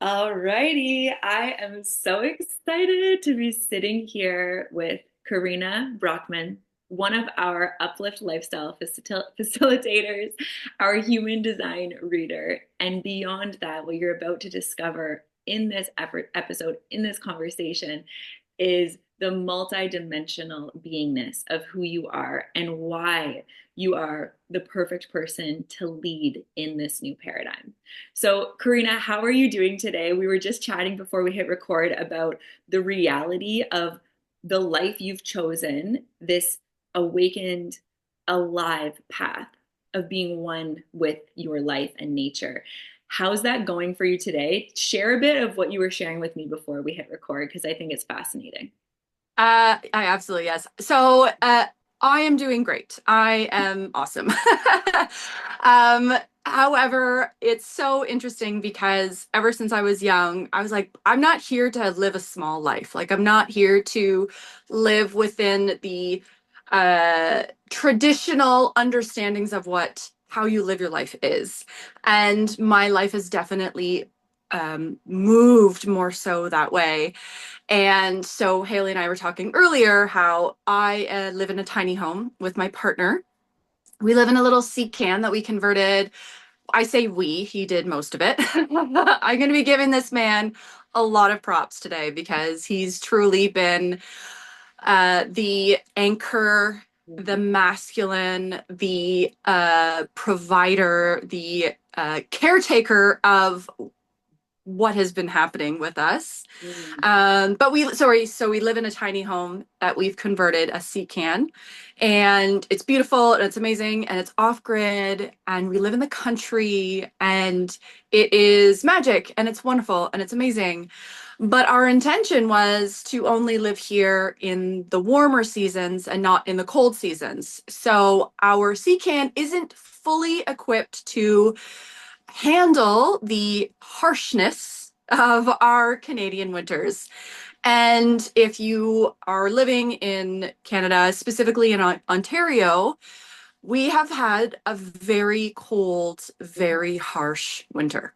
Alrighty, I am so excited to be sitting here with Korinna Brockman, one of our Uplift Lifestyle Facilitators, our human design reader. And beyond that, what you're about to discover in this episode, in this conversation, is the multidimensional beingness of who you are and why you are the perfect person to lead in this new paradigm. So, Korinna, how are you doing today? We were just chatting before we hit record about the reality of the life you've chosen, this awakened, alive path of being one with your life and nature. How's that going for you today? Share a bit of what you were sharing with me before we hit record, because I think it's fascinating. I absolutely, yes. I am doing great. I am awesome. However, it's so interesting because ever since I was young, I was like, I'm not here to live a small life. Like, I'm not here to live within the traditional understandings of how you live your life is. And my life has definitely moved more so that way. And so Haley and I were talking earlier how I live in a tiny home with my partner. We live in a little sea can that we converted. I say we, he did most of it. I'm going to be giving this man a lot of props today because he's truly been the anchor, the masculine, the provider, the caretaker of what has been happening with us. Mm. So we live in a tiny home that we've converted a sea can, and it's beautiful and it's amazing and it's off grid and we live in the country and it is magic and it's wonderful and it's amazing. But our intention was to only live here in the warmer seasons and not in the cold seasons. So our sea can isn't fully equipped to handle the harshness of our Canadian winters. And if you are living in Canada, specifically in Ontario, we have had a very cold, very harsh winter.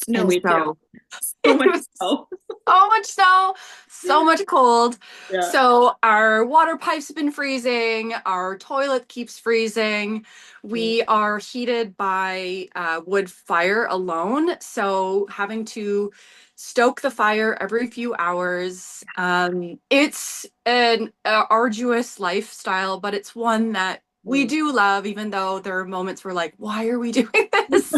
And Snowy too. so So it much was snow. so much snow, so much cold. Yeah. So our water pipes have been freezing, our toilet keeps freezing. Mm. We are heated by wood fire alone, so having to stoke the fire every few hours. It's an arduous lifestyle, but it's one that we Mm. do love, even though there are moments where like, why are we doing this?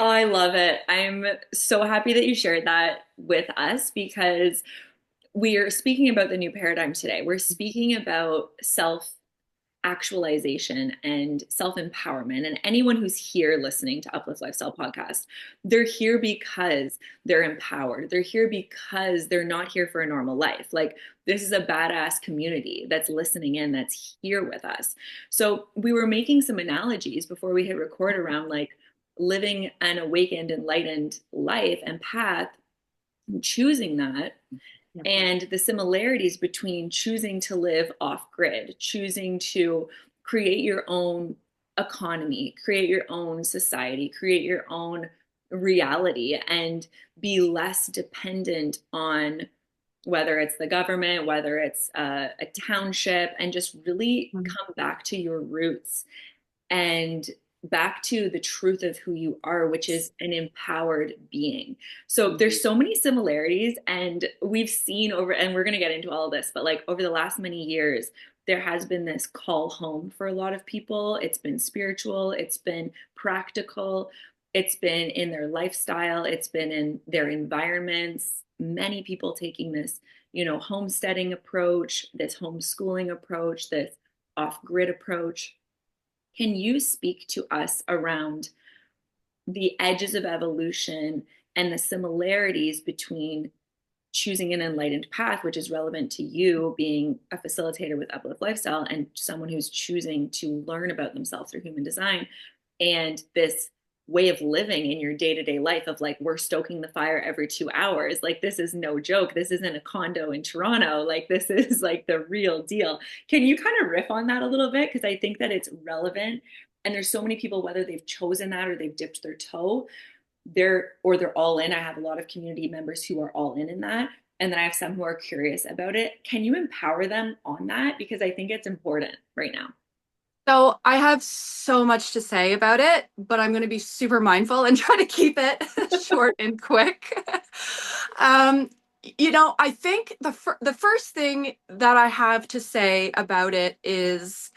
Oh, I love it. I'm so happy that you shared that with us because we are speaking about the new paradigm today. We're speaking about self actualization and self empowerment. And anyone who's here listening to Uplift Lifestyle Podcast, they're here because they're empowered. They're here because they're not here for a normal life. Like, this is a badass community that's listening in, that's here with us. So, we were making some analogies before we hit record around like living an awakened, enlightened life and path, and choosing that, and the similarities between choosing to live off grid, choosing to create your own economy, create your own society, create your own reality, and be less dependent on whether it's the government, whether it's a township, and just really come back to your roots and back to the truth of who you are, which is an empowered being. So there's so many similarities, and we've seen over, and we're going to get into all of this, but like over the last many years, there has been this call home for a lot of people. It's been spiritual, it's been practical, it's been in their lifestyle, it's been in their environments. Many people taking this, homesteading approach, this homeschooling approach, this off grid approach. Can you speak to us around the edges of evolution and the similarities between choosing an enlightened path, which is relevant to you being a facilitator with Uplift Lifestyle and someone who's choosing to learn about themselves through human design, and this way of living in your day-to-day life of like, we're stoking the fire every 2 hours. Like, this is no joke. This isn't a condo in Toronto. Like, this is like the real deal. Can you kind of riff on that a little bit? Because I think that it's relevant. And there's so many people, whether they've chosen that or they've dipped their toe, they're all in. I have a lot of community members who are all in that. And then I have some who are curious about it. Can you empower them on that? Because I think it's important right now. So I have so much to say about it, but I'm going to be super mindful and try to keep it short and quick. Um, I think the first thing that I have to say about it is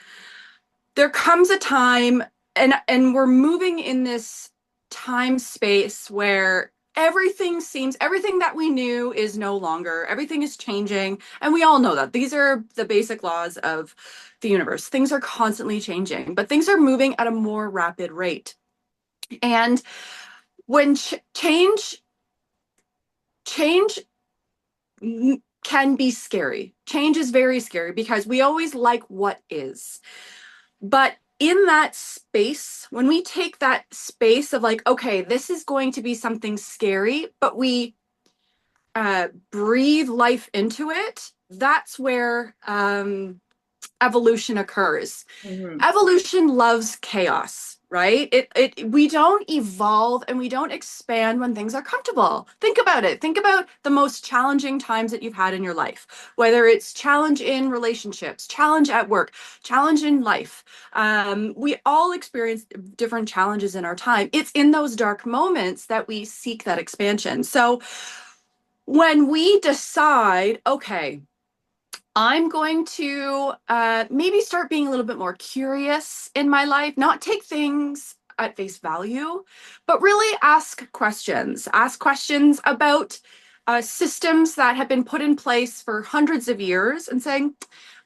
there comes a time, and we're moving in this time space where everything that we knew is no longer, everything is changing, and we all know that these are the basic laws of the universe. Things are constantly changing, but things are moving at a more rapid rate. And when change can be scary. Change is very scary because we always like what is. But in that space, when we take that space of like, okay, this is going to be something scary, but we breathe life into it, that's where evolution occurs. Mm-hmm. Evolution loves chaos, right? We don't evolve and we don't expand when things are comfortable. Think about it. Think about the most challenging times that you've had in your life, whether it's challenge in relationships, challenge at work, challenge in life. We all experience different challenges in our time. It's in those dark moments that we seek that expansion. So when we decide, okay, I'm going to maybe start being a little bit more curious in my life, not take things at face value, but really ask questions. Ask questions about systems that have been put in place for hundreds of years and saying,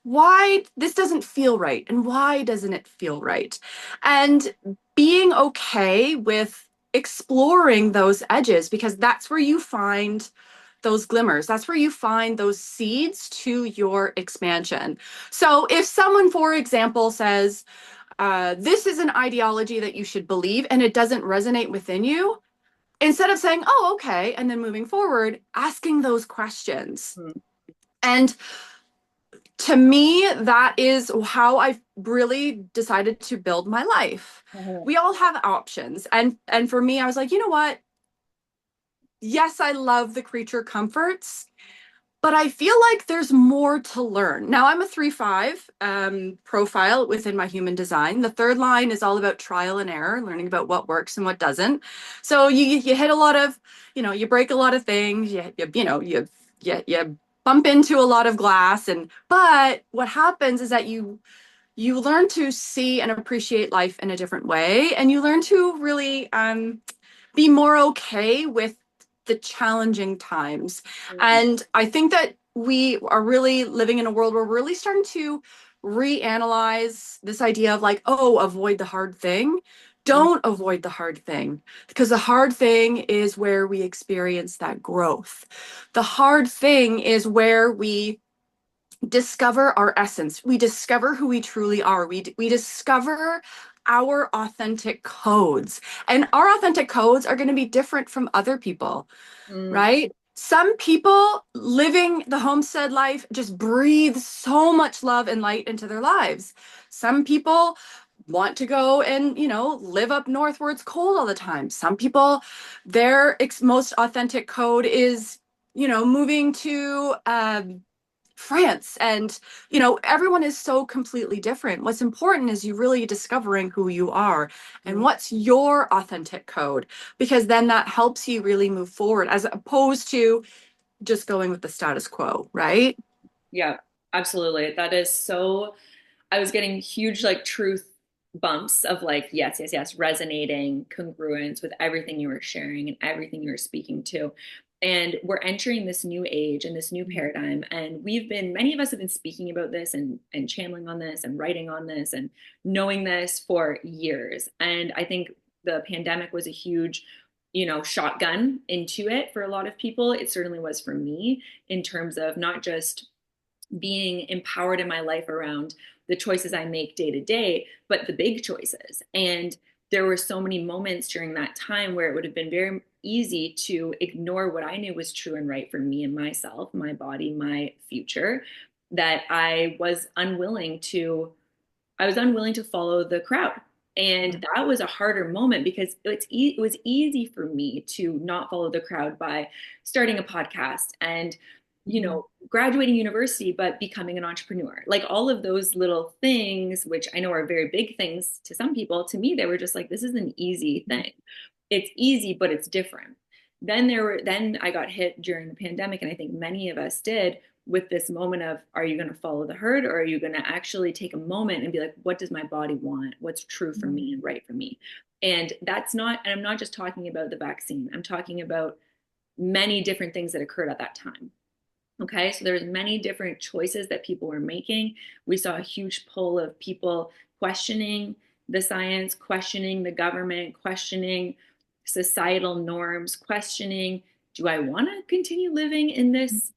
why this doesn't feel right and why doesn't it feel right? And being okay with exploring those edges because that's where you find those glimmers. That's where you find those seeds to your expansion. So if someone, for example, says, this is an ideology that you should believe and it doesn't resonate within you, instead of saying, oh, okay, and then moving forward, asking those questions. And to me, that is how I've really decided to build my life. Mm-hmm. We all have options. And for me, I was like, you know what? Yes, I love the creature comforts, but I feel like there's more to learn. Now, I'm a 3-5 profile within my human design. The third line is all about trial and error, learning about what works and what doesn't. So you hit a lot of, you break a lot of things. You bump into a lot of glass, but what happens is that you learn to see and appreciate life in a different way, and you learn to really be more okay with the challenging times. And I think that we are really living in a world where we're really starting to reanalyze this idea of like, oh, avoid the hard thing. Don't avoid the hard thing because the hard thing is where we experience that growth. The hard thing is where we discover our essence. We discover who we truly are. We discover our authentic codes. And our authentic codes are going to be different from other people, Mm-hmm. right? Some people living the homestead life just breathe so much love and light into their lives. Some people want to go and, live up north where it's cold all the time. Some people, their most authentic code is, moving to France. And, everyone is so completely different. What's important is you really discovering who you are and what's your authentic code, because then that helps you really move forward as opposed to just going with the status quo, right? Yeah, absolutely. That is so, I was getting huge like truth bumps of like, yes, yes, yes, resonating, congruence with everything you were sharing and everything you were speaking to. And we're entering this new age and this new paradigm. And many of us have been speaking about this and channeling on this and writing on this and knowing this for years. And I think the pandemic was a huge, shotgun into it for a lot of people. It certainly was for me in terms of not just being empowered in my life around the choices I make day to day, but the big choices. And there were so many moments during that time where it would have been very easy to ignore what I knew was true and right for me and myself, my body, my future, that I was unwilling to follow the crowd. And that was a harder moment because it was easy for me to not follow the crowd by starting a podcast and, Mhm. graduating university, but becoming an entrepreneur. Like all of those little things, which I know are very big things to some people, to me, they were just like, this is an easy thing. It's easy, but it's different. Then I got hit during the pandemic, and I think many of us did, with this moment of, are you going to follow the herd, or are you going to actually take a moment and be like, what does my body want? What's true for me and right for me? And and I'm not just talking about the vaccine. I'm talking about many different things that occurred at that time. Okay, so there's many different choices that people were making. We saw a huge pull of people questioning the science, questioning the government, questioning societal norms, questioning, do I want to continue living in this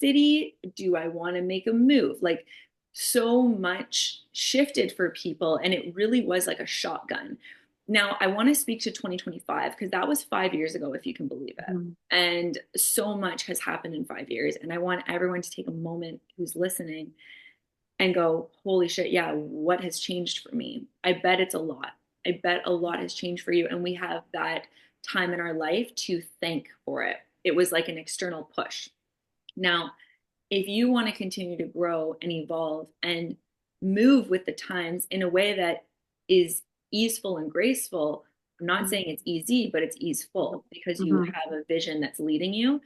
city? Do I want to make a move? Like so much shifted for people, and it really was like a shotgun. Now, I want to speak to 2025 because that was 5 years ago, if you can believe it. Mhm. And so much has happened in 5 years. And I want everyone to take a moment who's listening and go, holy shit, yeah, what has changed for me? I bet it's a lot. I bet a lot has changed for you. And we have that time in our life to thank for it. It was like an external push. Now, if you want to continue to grow and evolve and move with the times in a way that is easeful and graceful, I'm not saying it's easy, but it's easeful because you Mhm. have a vision that's leading you.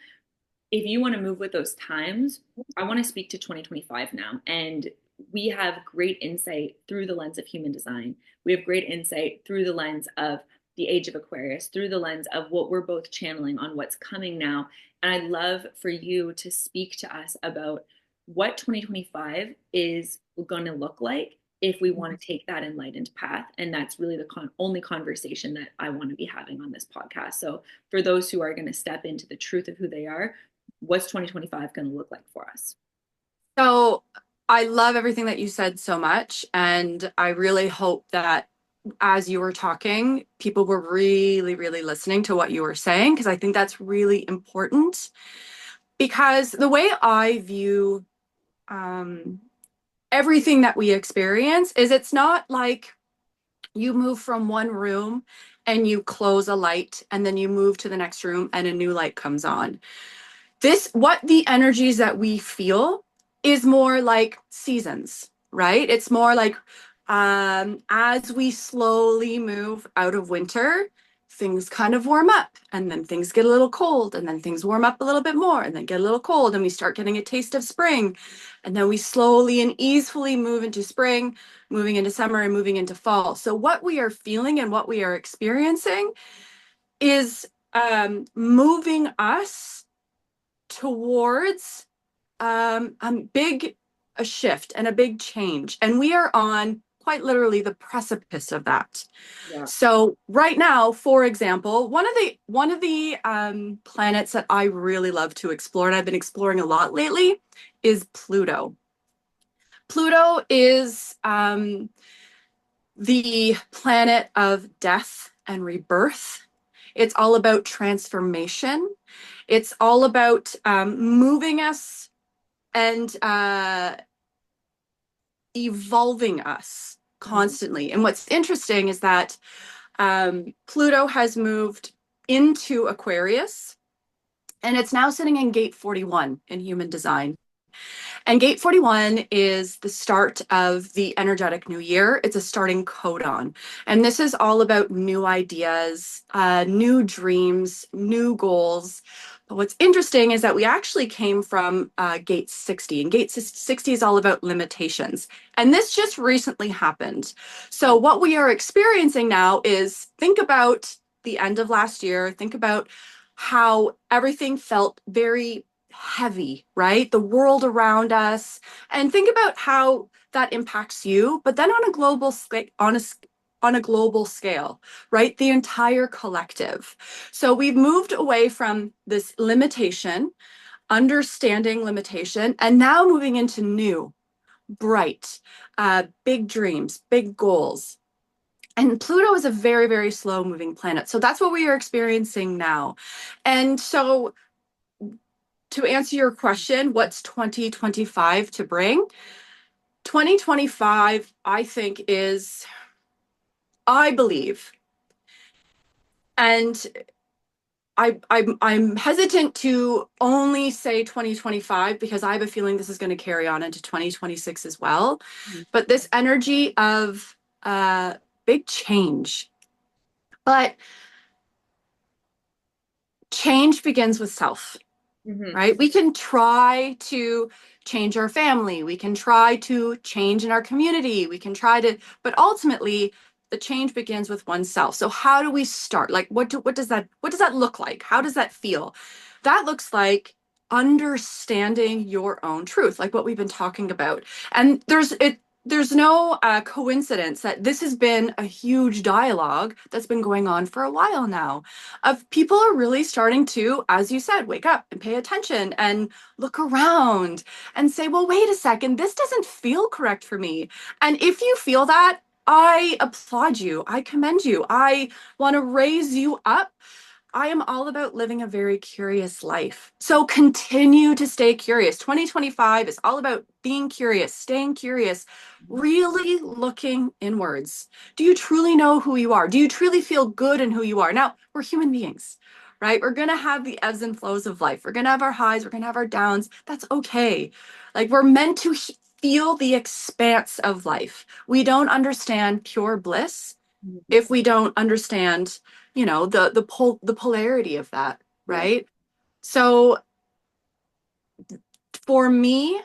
If you want to move with those times, I want to speak to 2025 now. And we have great insight through the lens of human design. We have great insight through the lens of the age of Aquarius, through the lens of what we're both channeling on what's coming now. And I'd love for you to speak to us about what 2025 is going to look like if we want to take that enlightened path. And that's really the only conversation that I want to be having on this podcast. So, for those who are going to step into the truth of who they are, what's 2025 going to look like for us? So I love everything that you said so much. And I really hope that as you were talking, people were really, really listening to what you were saying, because I think that's really important. Because the way I view um, everything that we experience is it's not like you move from one room and you close a light and then you move to the next room and a new light comes on. What the energies that we feel is more like seasons, right? It's more like as we slowly move out of winter, things kind of warm up, and then things get a little cold, and then things warm up a little bit more, and then get a little cold, and we start getting a taste of spring. And then we slowly and easily move into spring, moving into summer, and moving into fall. So what we are feeling and what we are experiencing is moving us towards big a shift and a big change, and we are on quite literally the precipice of that. Yeah. So right now, for example, one of the planets that I really love to explore, and I've been exploring a lot lately, is Pluto. Pluto is the planet of death and rebirth. It's all about transformation. It's all about moving us and evolving us Mhm. constantly. And what's interesting is that Pluto has moved into Aquarius, and it's now sitting in gate 41 in human design. And gate 41 is the start of the energetic new year. It's a starting codon. And this is all about new ideas, new dreams, new goals. But what's interesting is that we actually came from gate 60, and gate 60 is all about limitations. And this just recently happened. So what we are experiencing now is, think about the end of last year, think about how everything felt very heavy, right? The world around us. And think about how that impacts you, but then on a global scale, on a global scale, right? The entire collective. So we've moved away from this limitation, understanding limitation, and now moving into new, bright, big dreams, big goals. And Pluto is a very, very slow moving planet. So that's what we are experiencing now. And so, to answer your question, what's 2025 to bring? 2025, I think, is I believe, and I'm hesitant to only say 2025 because I have a feeling this is going to carry on into 2026 as well. But this energy of big change, but change begins with self. Mm-hmm. Right? We can try to change our family. We can try to change in our community. We can try to, but ultimately the change begins with oneself. So how do we start? Like what does that look like? How does that feel? That looks like understanding your own truth, like what we've been talking about. And there's no coincidence that this has been a huge dialogue that's been going on for a while now of people are really starting to, as you said, wake up and pay attention and look around and say, well, wait a second, this doesn't feel correct for me. And if you feel that, I applaud you. I commend you. I want to raise you up. I am all about living a very curious life. So continue to stay curious. 2025 is all about being curious, staying curious, really looking inwards. Do you truly know who you are? Do you truly feel good in who you are? Now, we're human beings, right? We're going to have the ebbs and flows of life. We're going to have our highs, we're going to have our downs. That's okay. Like we're meant to feel the expanse of life. We don't understand pure bliss if we don't understand, the polarity of that, Yeah. right? So for me,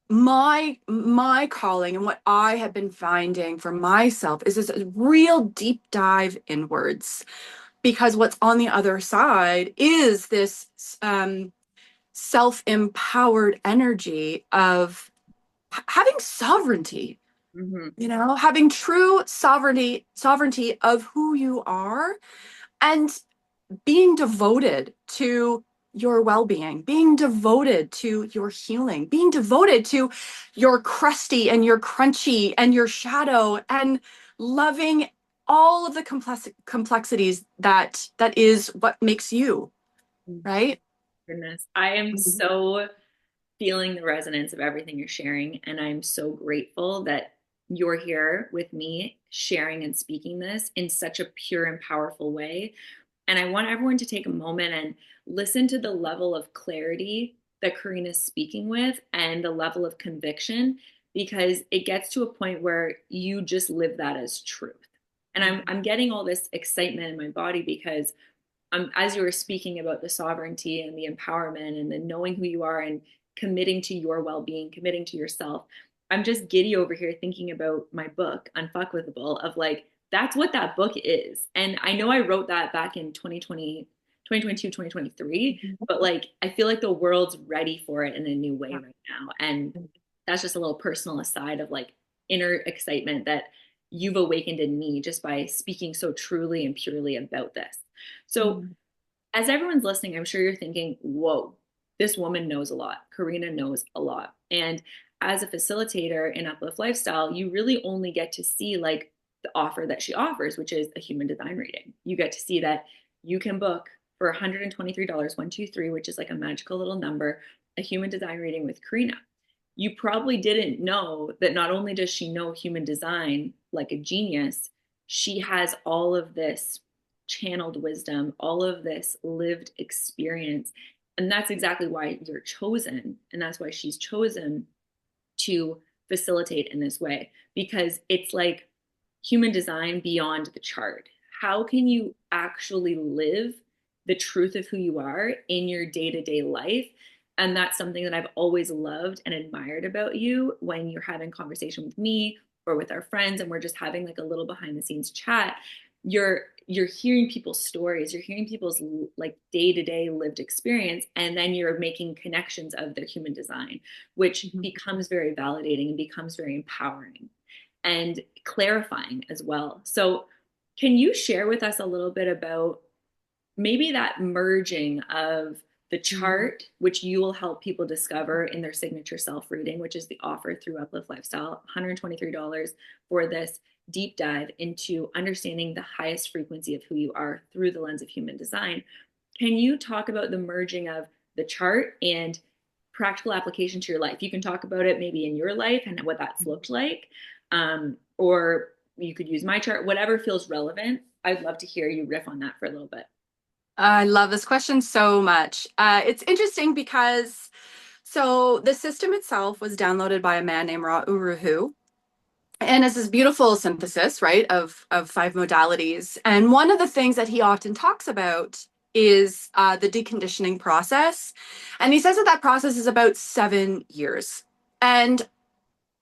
my calling and what I have been finding for myself is this real deep dive inwards, because what's on the other side is this self-empowered energy of having sovereignty, Mm-hmm. having true sovereignty of who you are, and being devoted to your well-being, being devoted to your healing, being devoted to your crusty and your crunchy and your shadow, and loving all of the complexities that is what makes you, right? Goodness. I am so feeling the resonance of everything you're sharing. And I'm so grateful that you're here with me sharing and speaking this in such a pure and powerful way. And I want everyone to take a moment and listen to the level of clarity that Korinna is speaking with and the level of conviction, because it gets to a point where you just live that as truth. And I'm getting all this excitement in my body because as you were speaking about the sovereignty and the empowerment and the knowing who you are and committing to your well-being, committing to yourself, I'm just giddy over here thinking about my book, Unfuckwithable, of like, that's what that book is. And I know I wrote that back in 2020, 2022, 2023, but like, I feel like the world's ready for it in a new way right now. And that's just a little personal aside of like inner excitement that you've awakened in me just by speaking so truly and purely about this. So, as everyone's listening, I'm sure you're thinking, whoa, this woman knows a lot. Korinna knows a lot. And as a facilitator in Uplift Lifestyle, you really only get to see like the offer that she offers, which is a human design reading. You get to see that you can book for $123, 123, which is like a magical little number, a human design reading with Korinna. You probably didn't know that not only does she know human design like a genius, she has all of this channeled wisdom, all of this lived experience. And that's exactly why you're chosen. And that's why she's chosen to facilitate in this way, because it's like human design beyond the chart. How can you actually live the truth of who you are in your day to day life? And that's something that I've always loved and admired about you when you're having conversation with me or with our friends and we're just having like a little behind the scenes chat. You're hearing people's stories, you're hearing people's like day-to-day lived experience, and then you're making connections of their human design, which becomes very validating and becomes very empowering and clarifying as well. So can you share with us a little bit about maybe that merging of the chart, which you will help people discover in their signature self reading, which is the offer through Uplift Lifestyle, $123 for this deep dive into understanding the highest frequency of who you are through the lens of human design. Can you talk about the merging of the chart and practical application to your life? You can talk about it maybe in your life and what that's looked like, or you could use my chart, whatever feels relevant. I'd love to hear you riff on that for a little bit. I love this question so much. It's interesting because so the system itself was downloaded by a man named Ra Uruhu. And it's this beautiful synthesis, right, of five modalities. And one of the things that he often talks about is the deconditioning process. And he says that that process is about 7 years. And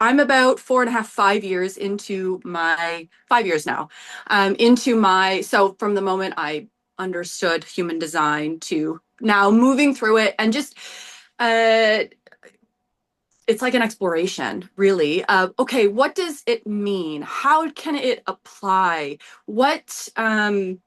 I'm about 4.5, 5 years into my 5 years now, into my, so from the moment I understood human design to now moving through it and just, uh, it's like an exploration, really, of, okay, what does it mean? How can it apply? What, and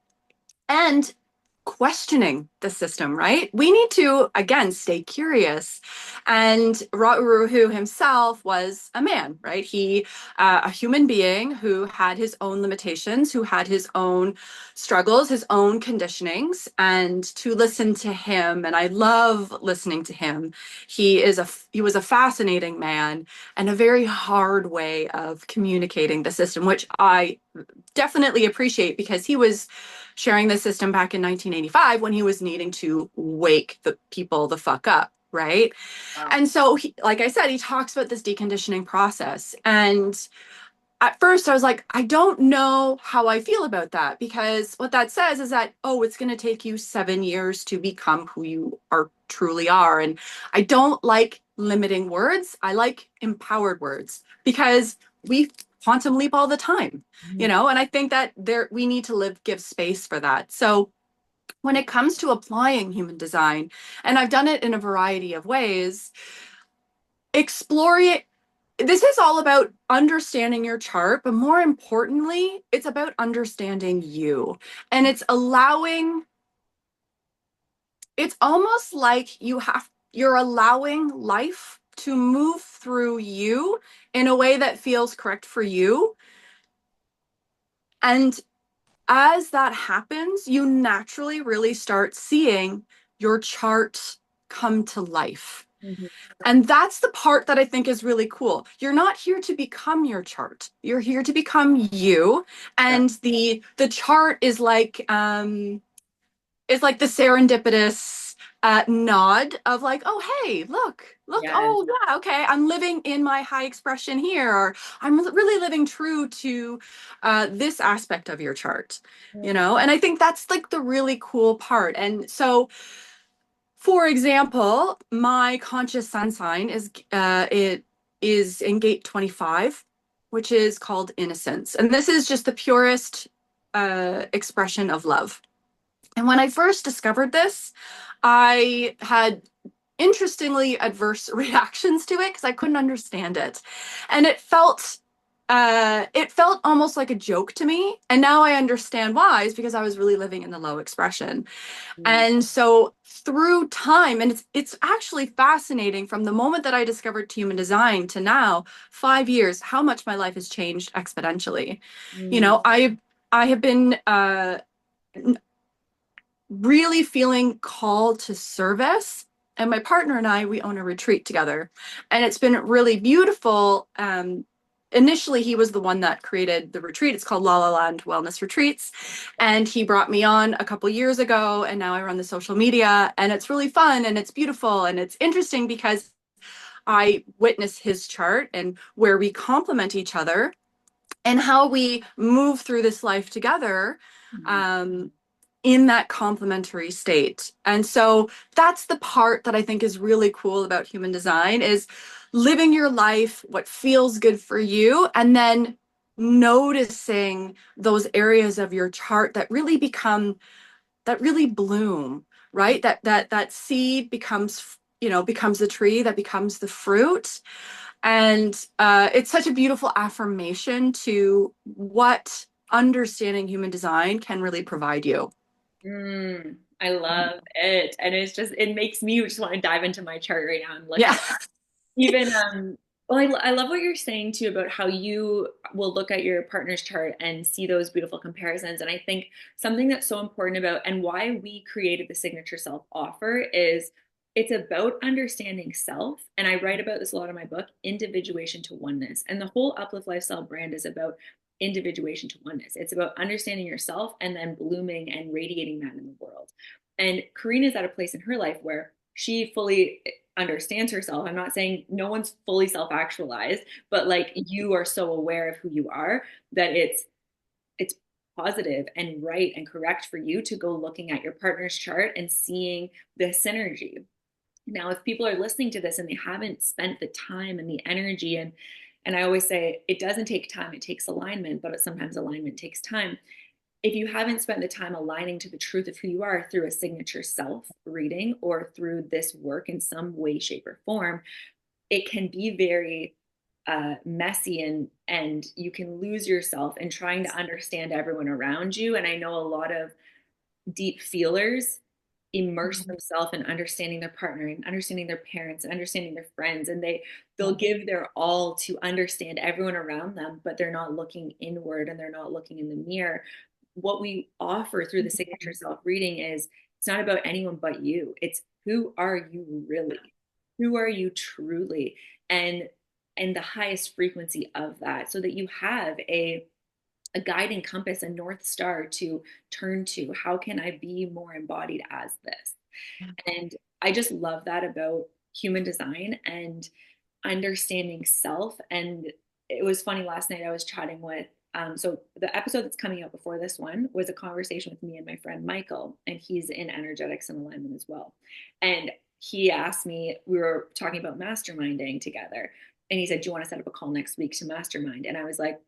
questioning the system, right? We need to, again, stay curious. And Ra'uruhu himself was a man, right? He, a human being who had his own limitations, who had his own struggles, his own conditionings, and to listen to him, and I love listening to him. He was a fascinating man and a very hard way of communicating the system, which I definitely appreciate because he was sharing the system back in 1985 when he was needing to wake the people the fuck up, right? Wow. And so, like I said, he talks about this deconditioning process. And at first, I was like, I don't know how I feel about that because what that says is that, oh, it's going to take you 7 years to become who you are truly are. And I don't like limiting words. I like empowered words because we quantum leap all the time, Mhm. and I think that we need to give space for that. So when it comes to applying human design, and I've done it in a variety of ways, explore it. This is all about understanding your chart, but more importantly, it's about understanding you. And it's almost like you're allowing life to move through you in a way that feels correct for you. And as that happens, you naturally really start seeing your chart come to life. Mhm. And that's the part that I think is really cool. You're not here to become your chart. You're here to become you. Yeah. And the chart is like the serendipitous nod of like, oh, hey, look, Yes. oh, yeah, okay, I'm living in my high expression here, or I'm really living true to this aspect of your chart, Mm. And I think that's like the really cool part. And so, for example, my conscious sun sign it is in gate 25, which is called innocence. And this is just the purest expression of love. And when I first discovered this, I had interestingly adverse reactions to it because I couldn't understand it. And it felt almost like a joke to me. And now I understand why, is because I was really living in the low expression. Mm. And so through time, and it's actually fascinating from the moment that I discovered human design to now, 5 years, how much my life has changed exponentially. You Mm. know, I have been really feeling called to service. And my partner and I, we own a retreat together. And it's been really beautiful. Initially, he was the one that created the retreat. It's called La La Land Wellness Retreats. And he brought me on a couple years ago. And now I run the social media. And it's really fun and it's beautiful. And it's interesting because I witness his chart and where we complement each other and how we move through this life together. Mhm. Um, in that complementary state. And so that's the part that I think is really cool about human design is living your life, what feels good for you, and then noticing those areas of your chart that really bloom, right? That seed becomes the tree that becomes the fruit. And it's such a beautiful affirmation to what understanding human design can really provide you. Mm. I love it. And it's just, it makes me just want to dive into my chart right now and look Yeah. at even, well, I love what you're saying too about how you will look at your partner's chart and see those beautiful comparisons. And I think something that's so important about and why we created the signature self offer is it's about understanding self. And I write about this a lot in my book, individuation to oneness. And the whole Uplift Lifestyle brand is about individuation to oneness. It's about understanding yourself and then blooming and radiating that in the world. And Korinna's at a place in her life where she fully understands herself. I'm not saying no one's fully self-actualized, but like you are so aware of who you are that it's positive and right and correct for you to go looking at your partner's chart and seeing the synergy. Now, if people are listening to this and they haven't spent the time and the energy and I always say it doesn't take time, it takes alignment, but sometimes alignment takes time. If you haven't spent the time aligning to the truth of who you are through a signature self reading or through this work in some way, shape, or form, it can be very messy and you can lose yourself in trying to understand everyone around you. And I know a lot of deep feelers immerse themselves in understanding their partner and understanding their parents and understanding their friends, and they'll give their all to understand everyone around them, but they're not looking inward and they're not looking in the mirror. What we offer through the signature self reading is it's not about anyone but you. It's who are you really? Who are you truly? And and the highest frequency of that, so that you have a guiding compass, a north star to turn to. How can I be more embodied as this? And I just love that about human design and understanding self. And it was funny, last night I was chatting with so the episode that's coming out before this one was a conversation with me and my friend Michael, and he's in energetics and alignment as well. And he asked me, we were talking about masterminding together, and he said, do you want to set up a call next week to mastermind? And I was like,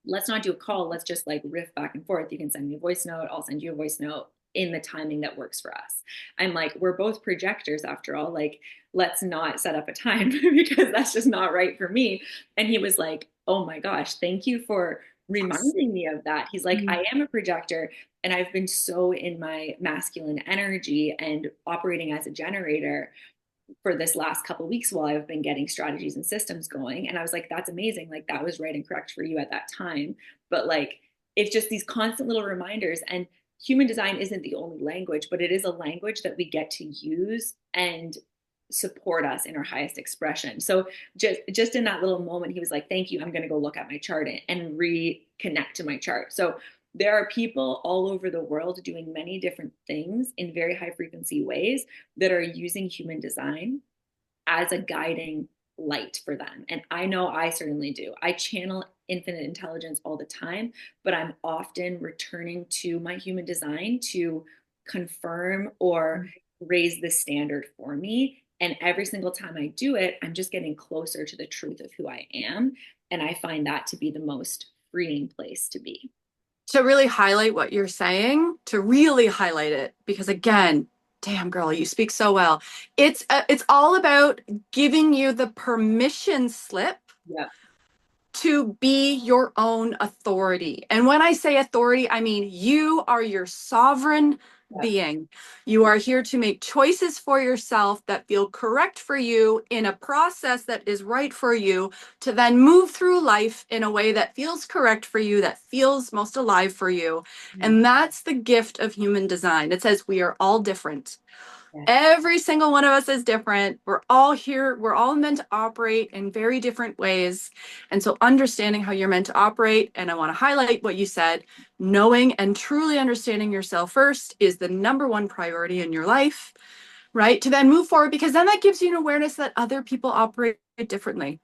let's not do a call. Let's just like riff back and forth. You can send me a voice note. I'll send you a voice note in the timing that works for us. I'm like, we're both projectors after all. Like, let's not set up a time because that's just not right for me. And he was like, oh my gosh, thank you for reminding me of that. He's like, I am a projector and I've been so in my masculine energy and operating as a generator for this last couple of weeks while I've been getting strategies and systems going. And I was like, that's amazing. Like that was right and correct for you at that time. But like, it's just these constant little reminders. And human design isn't the only language, but it is a language that we get to use and support us in our highest expression. So just in that little moment, he was like, thank you. I'm going to go look at my chart and reconnect to my chart. So there are people all over the world doing many different things in very high frequency ways that are using human design as a guiding light for them. And I know I certainly do. I channel infinite intelligence all the time, but I'm often returning to my human design to confirm or raise the standard for me. And every single time I do it, I'm just getting closer to the truth of who I am. And I find that to be the most freeing place to be. To really highlight what you're saying, to really highlight it, because again, damn girl, you speak so well. It's all about giving you the permission slip Yeah. to be your own authority. And when I say authority, I mean you are your sovereign being. You are here to make choices for yourself that feel correct for you in a process that is right for you, to then move through life in a way that feels correct for you, that feels most alive for you. And that's the gift of human design. It says we are all different. Every single one of us is different. We're all here. We're all meant to operate in very different ways. And so understanding how you're meant to operate, and I want to highlight what you said, knowing and truly understanding yourself first is the number one priority in your life, right? To then move forward, because then that gives you an awareness that other people operate differently.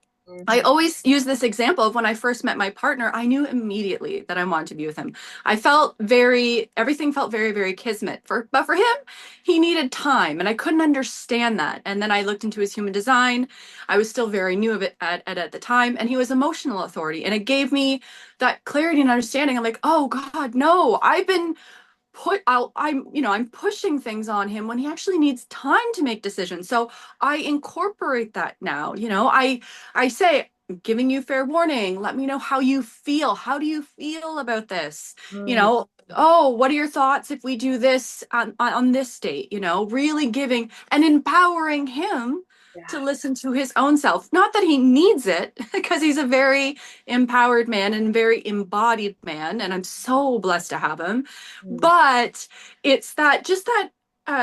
I always use this example of when I first met my partner, I knew immediately that I wanted to be with him. Everything felt very, very kismet. But for him, he needed time, and I couldn't understand that. And then I looked into his human design. I was still very new of it at the time, and he was emotional authority. And it gave me that clarity and understanding. I'm like, oh God, no, I'm pushing things on him when he actually needs time to make decisions. So I incorporate that now. I say, giving you fair warning, let me know how you feel. How do you feel about this? Oh, what are your thoughts if we do this on this date? Really giving and empowering him to listen to his own self. Not that he needs it, because he's a very empowered man and very embodied man, and I'm so blessed to have him. But it's that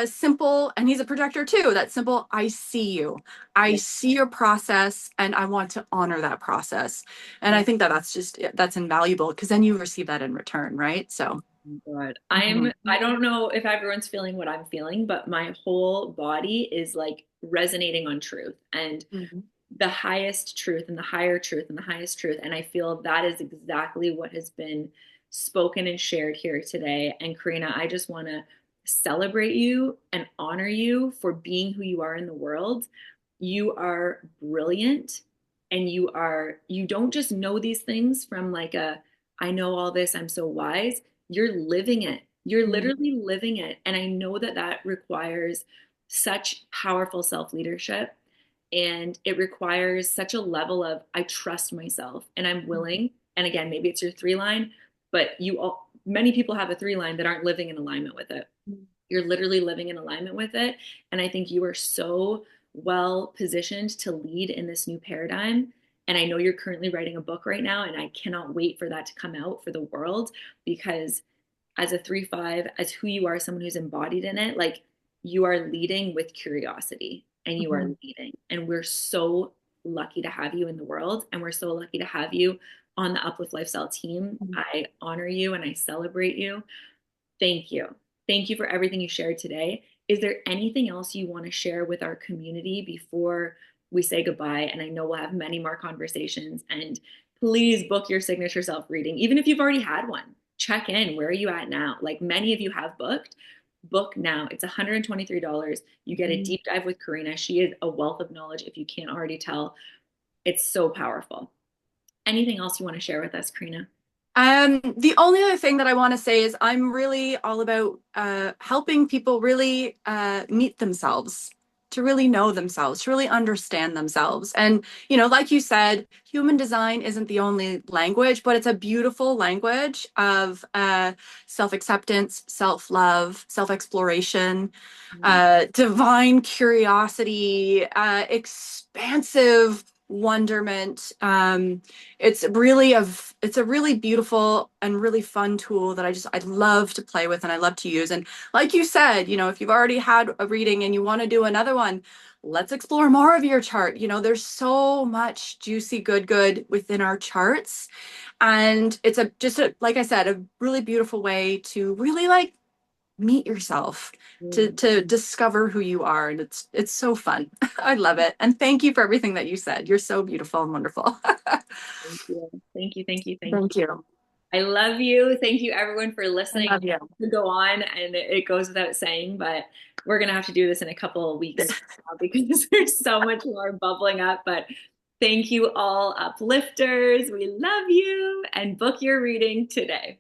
simple, and he's a projector too. That simple, I see you. I Yeah. see your process and I want to honor that process. And I Oh think that that's invaluable because then you receive that in return, right? So, my God. mhm, I don't know if everyone's feeling what I'm feeling, but my whole body is like resonating on truth and mhm, the highest truth and the higher truth and the highest truth. And I feel that is exactly what has been spoken and shared here today. And Korinna, I just want to celebrate you and honor you for being who you are in the world. You are brilliant and you don't just know these things from like I know all this, I'm so wise. You're living it. You're mhm, literally living it. And I know that that requires such powerful self leadership and it requires such a level of I trust myself and I'm willing. And again, maybe it's your three line, but many people have a three line that aren't living in alignment with it. mhm, You're literally living in alignment with it. And I think you are so well positioned to lead in this new paradigm. And I know you're currently writing a book right now, and I cannot wait for that to come out for the world because as a 3-5, as who you are, someone who's embodied in it, like you are leading with curiosity and you are mhm, leading. And we're so lucky to have you in the world. And we're so lucky to have you on the Uplift Lifestyle team. mhm. I honor you and I celebrate you. Thank you. Thank you for everything you shared today. Is there anything else you want to share with our community before we say goodbye? And I know we'll have many more conversations. And please book your signature self reading, even if you've already had one. Check in. Where are you at now? Like many of you have booked. Book now. It's $123. You get a deep dive with Korinna. She is a wealth of knowledge, if you can't already tell. It's so powerful. Anything else you want to share with us, Korinna? The only other thing that I want to say is I'm really all about helping people really meet themselves, to really know themselves, to really understand themselves. And, like you said, human design isn't the only language, but it's a beautiful language of self-acceptance, self-love, self-exploration, Mm, divine curiosity, expansive wonderment. It's a really beautiful and really fun tool that I love to play with and I love to use. And like you said, if you've already had a reading and you want to do another one, let's explore more of your chart. There's so much juicy good within our charts. And it's like I said, a really beautiful way to really like meet yourself, to mm. to discover who you are, and it's so fun. I love it, and thank you for everything that you said. You're so beautiful and wonderful. Thank you. Thank you. Thank you. Thank you. Thank you. I love you. Thank you, everyone, for I listening. love you. To go on, and it goes without saying, but we're gonna have to do this in a couple of weeks now because there's so much more bubbling up. But thank you, all uplifters. We love you, and book your reading today.